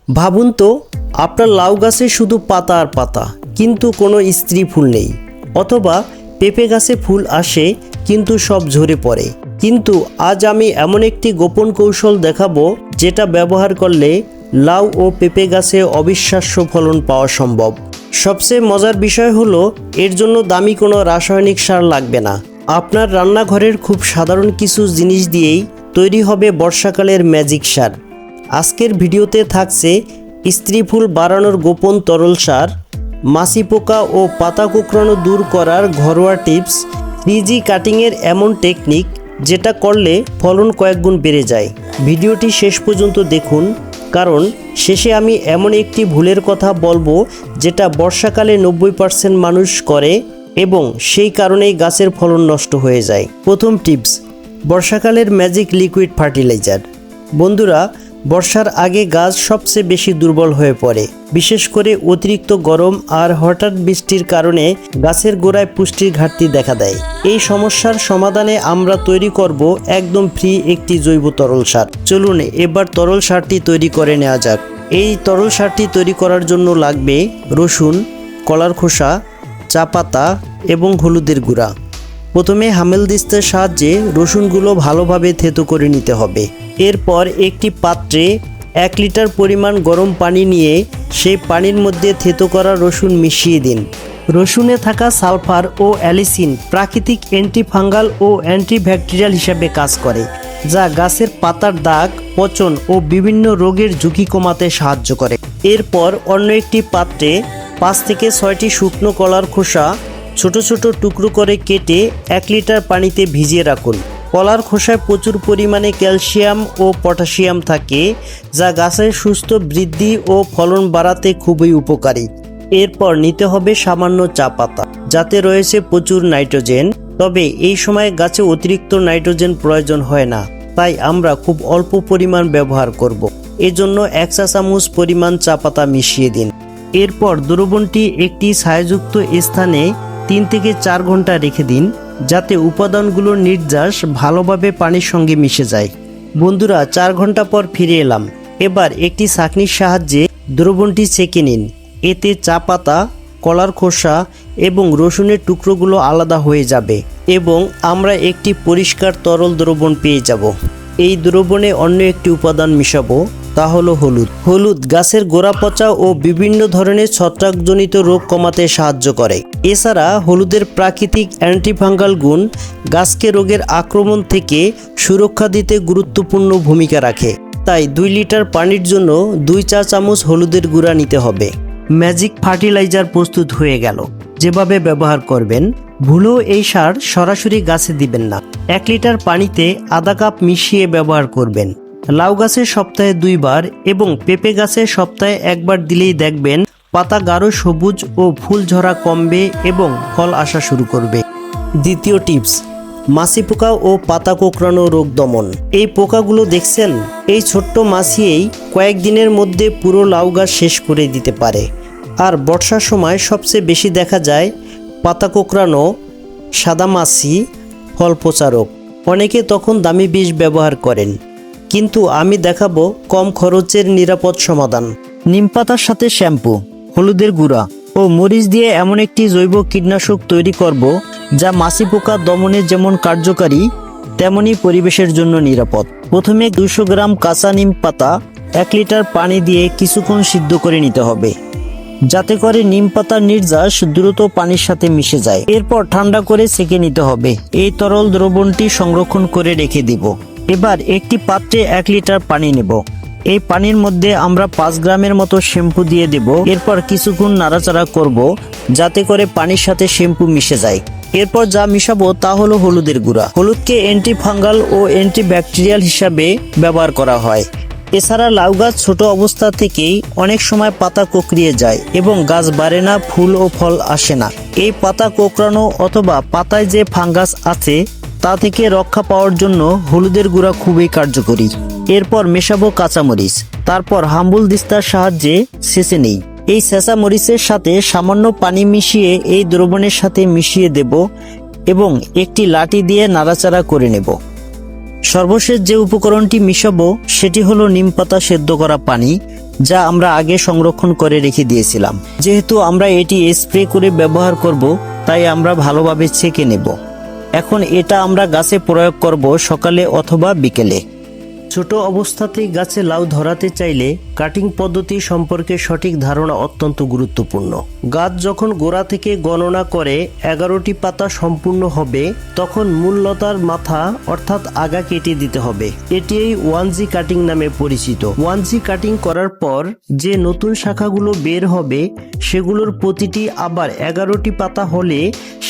ভাবুন তো, আপনার লাউ গাছে শুধু পাতা আর পাতা, কিন্তু কোনো স্ত্রী ফুল নেই। অথবা পেঁপে গাছে ফুল আসে কিন্তু সব ঝরে পড়ে। কিন্তু আজ আমি এমন একটি গোপন কৌশল দেখাবো যেটা ব্যবহার করলে লাউ ও পেঁপে গাছে অবিশ্বাস্য ফলন পাওয়া সম্ভব। সবচেয়ে মজার বিষয় হলো এর জন্য দামি কোনো রাসায়নিক সার লাগবে না। আপনার রান্নাঘরের খুব সাধারণ কিছু জিনিস দিয়েই তৈরি হবে বর্ষাকালের ম্যাজিক সার। আজকের ভিডিওতে থাকছে স্ত্রী ফুল বাড়ানোর গোপন তরল সার, মাছি পোকা ও পাতা কুঁকড়ানো দূর করার ঘরোয়া টিপস, 3G কাটিংয়ের এমন টেকনিক যেটা করলে ফলন কয়েক গুণ বেড়ে যায়। ভিডিওটি শেষ পর্যন্ত দেখুন, কারণ শেষে আমি এমন একটি ভুলের কথা বলবো যেটা বর্ষাকালে 90% মানুষ করে এবং সেই কারণেই গাছের ফলন নষ্ট হয়ে যায়। প্রথম টিপস, বর্ষাকালের ম্যাজিক লিকুইড ফার্টিলাইজার। বন্ধুরা, বর্ষার আগে গাছ সবচেয়ে বেশি দুর্বল হয়ে পড়ে। বিশেষ করে অতিরিক্ত গরম আর হঠাৎ বৃষ্টির কারণে গাছের গোড়ায় পুষ্টির ঘাটতি দেখা দেয়। এই সমস্যার সমাধানে আমরা তৈরি করব একদম ফ্রি একটি জৈব তরল সার। চলুন এবার তরল সারটি তৈরি করে নেওয়া যাক। এই তরল সারটি তৈরি করার জন্য লাগবে রসুন, কলার খোসা, চা পাতা এবং হলুদের গুঁড়া। প্রথমে হামেলদিস্তার সাহায্যে রসুনগুলো ভালোভাবে থেতো করে নিতে হবে। এরপর একটি পাত্রে 1 লিটার পরিমাণ গরম পানি নিয়ে সেই পানির মধ্যে থেতো করা রসুন মিশিয়ে দিন। রসুনে থাকা সালফার ও অ্যালিসিন প্রাকৃতিক অ্যান্টিফাঙ্গাল ও অ্যান্টিব্যাকটেরিয়াল হিসেবে কাজ করে, যা গাছের পাতার দাগ, পচন ও বিভিন্ন রোগের ঝুঁকি কমাতে সাহায্য করে। এরপর অন্য একটি পাত্রে 5 থেকে 6টি শুকনো কলার খোসা ছোট ছোট টুকরো করে কেটে 1 লিটার পানিতে ভিজিয়ে রাখুন। কলার খোসায় প্রচুর পরিমাণে ক্যালসিয়াম ও পটাশিয়াম থাকে, যা গাছের সুস্থ বৃদ্ধি ও ফলন বাড়াতে খুবই উপকারী। এরপর নিতে হবে সামান্য চা পাতা, যাতে রয়েছে প্রচুর নাইট্রোজেন। তবে এই সময় গাছে অতিরিক্ত নাইট্রোজেন প্রয়োজন হয় না, তাই আমরা খুব অল্প পরিমাণ ব্যবহার করব। এজন্য 1 চা চামচ পরিমাণ চা পাতা মিশিয়ে দিন। এরপর দ্রবণটি একটি ছায়াযুক্ত স্থানে 3 থেকে 4 ঘন্টা রেখে দিন, যাতে উপাদানগুলোর নির্যাস ভালোভাবে পানির সঙ্গে মিশে যায়। বন্ধুরা, 4 ঘন্টা পর ফিরে এলাম। এবার একটি ছাঁকনির সাহায্যে দ্রবণটি ছেঁকে নিন। এতে চা পাতা, কলার খোসা এবং রসুনের টুকরোগুলো আলাদা হয়ে যাবে এবং আমরা একটি পরিষ্কার তরল দ্রবণ পেয়ে যাব। এই দ্রবণে অন্য একটি উপাদান মিশাবো, তা হলো হলুদ। হলুদ গাছের গোড়া পচা ও বিভিন্ন ধরনের ছত্রাকজনিত রোগ কমাতে সাহায্য করে। এছাড়া হলুদের প্রাকৃতিক অ্যান্টিফাঙ্গাল গুণ গাছকে রোগের আক্রমণ থেকে সুরক্ষা দিতে গুরুত্বপূর্ণ ভূমিকা রাখে। তাই 2 লিটার পানির জন্য 2 চা চামচ হলুদের গুঁড়া নিতে হবে। ম্যাজিক ফার্টিলাইজার প্রস্তুত হয়ে গেল। যেভাবে ব্যবহার করবেন, ভুলেও এই সার সরাসরি গাছে দিবেন না। 1 লিটার পানিতে আধা কাপ মিশিয়ে ব্যবহার করবেন। লাউ গাছে সপ্তাহে 2 বার এবং পেঁপে গাছে সপ্তাহে 1 বার দিলেই দেখবেন পাতা গাঢ় সবুজ ও ফুল ঝরা কমবে এবং ফল আসা শুরু করবে। দ্বিতীয় টিপস, মাছি পোকা ও পাতা কোঁকড়ানো রোগ দমন। এই পোকাগুলো দেখছেন? এই ছোট্ট মাছিই কয়েকদিনের মধ্যে পুরো লাউ গাছ শেষ করে দিতে পারে। আর বর্ষার সময় সবচেয়ে বেশি দেখা যায় পাতা কোঁকড়ানো, সাদা মাছি, ফল পচা রোগ। অনেকে তখন দামি বিষ ব্যবহার করেন, কিন্তু আমি দেখাবো কম খরচের নিরাপদ সমাধান। নিম পাতার সাথে শ্যাম্পু, হলুদের গুঁড়া ও মরিচ দিয়ে এমন একটি জৈব কীটনাশক তৈরি করব যা মাছি পোকা দমনে যেমন কার্যকারী তেমনি পরিবেশের জন্য নিরাপদ। প্রথমে 200 গ্রাম কাঁচা নিম পাতা 1 লিটার পানি দিয়ে কিছুক্ষণ সিদ্ধ করে নিতে হবে, যাতে করে নিম পাতার নির্যাস দ্রুত পানির সাথে মিশে যায়। এরপর ঠান্ডা করে ছেঁকে নিতে হবে। এই তরল দ্রবণটি সংরক্ষণ করে রেখে দিব। এবার একটি পাত্রে 1 লিটার পানি নেব। এই পানির মধ্যে আমরা 5 গ্রামের মতো শ্যাম্পু দিয়ে দেব। এরপর কিছুক্ষণ নাড়াচাড়া করব, যাতে করে পানির সাথে শ্যাম্পু মিশে যায়। এরপর যা মিশাবো তা হলো হলুদের গুঁড়া। হলুদকে অ্যান্টিফাঙ্গাল ও অ্যান্টিব্যাকটেরিয়াল হিসাবে ব্যবহার করা হয়। এছাড়া লাউ গাছ ছোট অবস্থা থেকেই অনেক সময় পাতা কোঁকড়িয়ে যায় এবং গাছ বাড়ে না, ফুল ও ফল আসে না। এই পাতা কোঁকড়ানো অথবা পাতায় যে ফাঙ্গাস আছে তা থেকে রক্ষা পাওয়ার জন্য হলুদের গুঁড়া খুবই কার্যকরী। এরপর মেশাবো কাঁচামরিচ, তারপর হাম্বুল-দিস্তার সাহায্যে ছেঁচে নেই। এই ছেঁচা মরিচের সাথে সামান্য পানি মিশিয়ে এই দ্রবণের সাথে মিশিয়ে দেব এবং একটি লাঠি দিয়ে নাড়াচাড়া করে নেব। সর্বশেষ যে উপকরণটি মিশাবো সেটি হলো নিমপাতা সেদ্ধ করা পানি, যা আমরা আগে সংরক্ষণ করে রেখে দিয়েছিলাম। যেহেতু আমরা এটি স্প্রে করে ব্যবহার করব, তাই আমরা ভালোভাবে ছেঁকে নেব। এখন এটা আমরা গাছে প্রয়োগ করব সকালে অথবা বিকেলে। ছোট অবস্থাতেই গাছে লাউ ধরাতে চাইলে কাটিং পদ্ধতি সম্পর্কে সঠিক ধারণা অত্যন্ত গুরুত্বপূর্ণ। গাছ যখন গোড়া থেকে গণনা করে 11টি পাতা সম্পূর্ণ হবে, তখন মূল লতার মাথা অর্থাৎ আগা কেটে দিতে হবে। এটি এই 1G কাটিং নামে পরিচিত। 1G কাটিং করার পর যে নতুন শাখাগুলো বের হবে, সেগুলোর প্রতিটি আবার 11টি পাতা হলে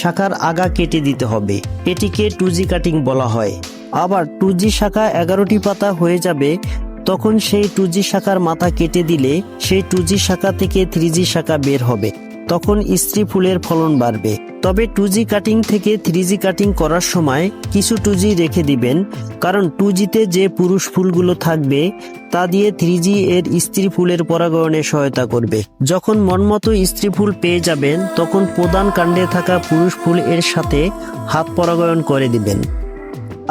শাখার আগা কেটে দিতে হবে। এটিকে 2G কাটিং বলা হয়। আবার 2G শাখা 11টি পাতা হয়ে যাবে, তখন সেই 2G শাখার মাথা কেটে দিলে সেই 2G শাখা থেকে 3G শাখা বের হবে, তখন স্ত্রী ফুলের ফলন বাড়বে। তবে 2G কাটিং থেকে 3G কাটিং করার সময় কিছু 2G রেখে দিবেন, কারণ 2Gতে যে পুরুষ ফুলগুলো থাকবে তা দিয়ে 3G এর স্ত্রী ফুলের পরাগায়নে সহায়তা করবে। যখন মনমতো স্ত্রী ফুল পেয়ে যাবেন, তখন প্রধান কাণ্ডে থাকা পুরুষ ফুল এর সাথে হাত পরাগায়ন করে দিবেন।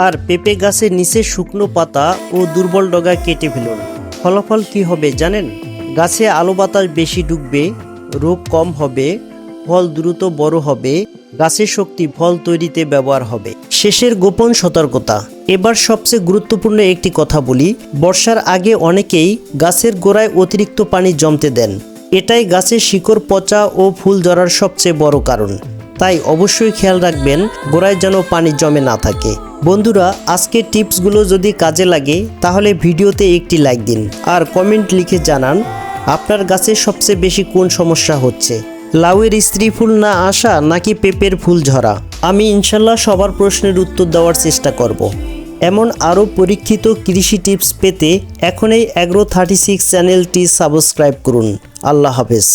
আর পেঁপে গাছের নিচে শুকনো পাতা ও দুর্বল ডগা কেটে ফেলুন। ফলাফল কি হবে জানেন? গাছে আলো বাতাস বেশি ঢুকবে, রোগ কম হবে, ফল দ্রুত বড় হবে, গাছের শক্তি ফল তৈরিতে ব্যবহার হবে। শেষের গোপন সতর্কতা, এবার সবচেয়ে গুরুত্বপূর্ণ একটি কথা বলি। বর্ষার আগে অনেকেই গাছের গোড়ায় অতিরিক্ত পানি জমতে দেন। এটাই গাছের শিকড় পচা ও ফুল ঝরার সবচেয়ে বড় কারণ। তাই অবশ্যই খেয়াল রাখবেন গোড়ায় যেন পানি জমে না থাকে। বন্ধুরা, আজকের টিপসগুলো যদি কাজে লাগে তাহলে ভিডিওতে একটি লাইক দিন আর কমেন্ট লিখে জানান আপনার গাছে সবচেয়ে বেশি কোন সমস্যা হচ্ছে, লাউয়ের স্ত্রী ফুল না আসা নাকি পেঁপের ফুল ঝরা। আমি ইনশাল্লাহ সবার প্রশ্নের উত্তর দেওয়ার চেষ্টা করব। এমন আরও পরীক্ষিত কৃষি টিপস পেতে এখনই Agro 36 চ্যানেলটি সাবস্ক্রাইব করুন। আল্লাহ হাফেজ।